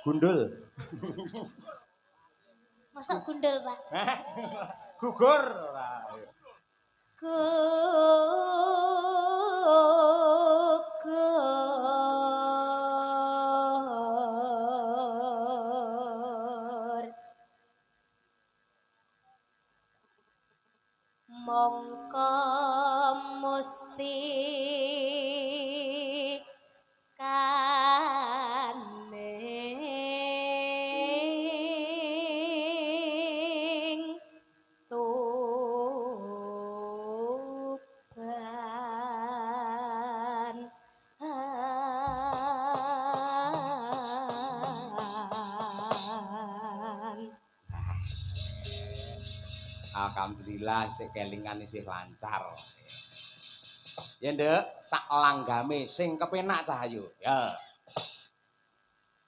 Gundul. Masuk gundul, Pak. Gugur. Gugur. Mongko musti kaning tuban Alhamdulillah isih kelingan isih lancar. Ya nduk, sak langgame sing kepenak Cahayu. Ya.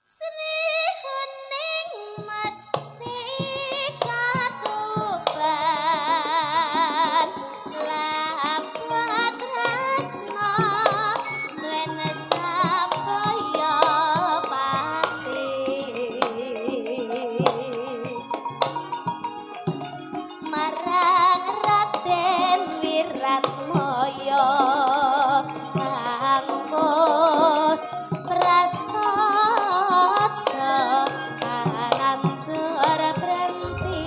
Sri hening mesti katuban lapat tresna duwene sapaya pati marang Raden Wiratmaya kang mus prasaja kanantur brenti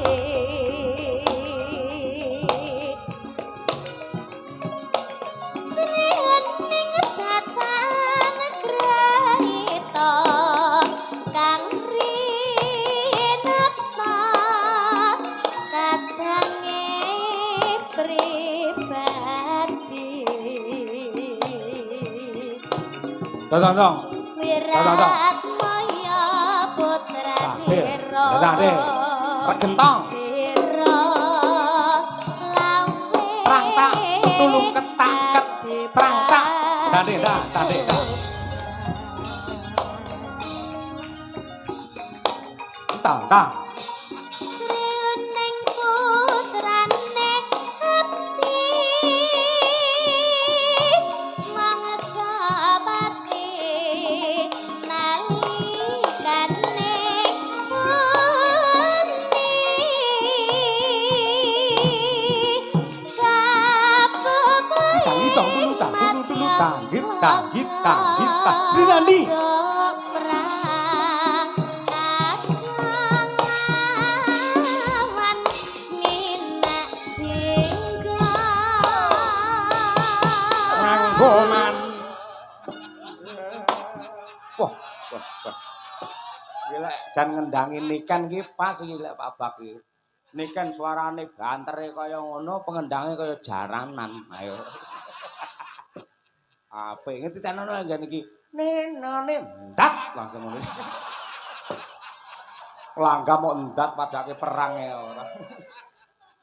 Sri hening datan grahita kang rinata kadange pribadi Tong. Wiratmaya putranira Regentong. sira lawe Prangtak tulung ketaket prangtak. Tade dah. Tang. Srining putrane abdi mangsa bakti nalikane puni kabebae Gita. Rinani. Ranggoman. Wah. Gila, jan ngendangin Niken ki pas iki lek Pak Bak iki. Niken suarane bantere kaya ngono, pengendange kaya jaranan. Ayo. Apik ngerti tenono nggih niki. Nenone ndak langsung ngono. Langgam mau ndak padake perang ya ora.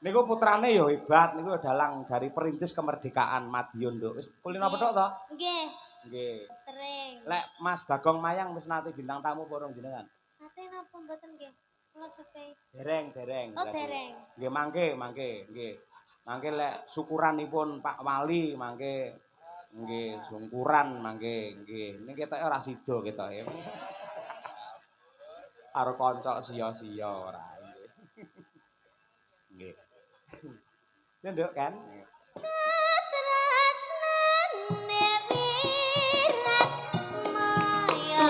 Niku putrane ya hebat, niku dalang dari perintis kemerdekaan Madiun, Nduk. Wis kulino petok to? Nggih. Nggih. Sering. Lek Mas Bagong Mayang wis nate bintang tamu apa urung jenengan? Nate napa mboten nggih? Kula sepe. Dereng. Oh, dereng. Nggih mangke, nggih. Mangke lek syukuranipun Pak Wali mangke nggih syukuran mangke nggih. Ning ketoke ora sida ketoke. Karo kanca sia-sia ora nggih. Nggih. Ya nduk kan. Tresnane wirat maya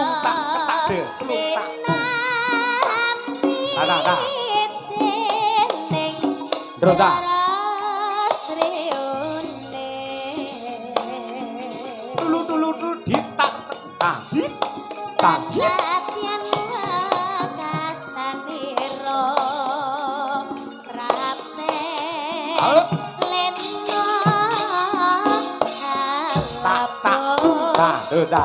Telung tak. Tulu ditak tahit. Sanadyan wakasanira prapten lena Tak.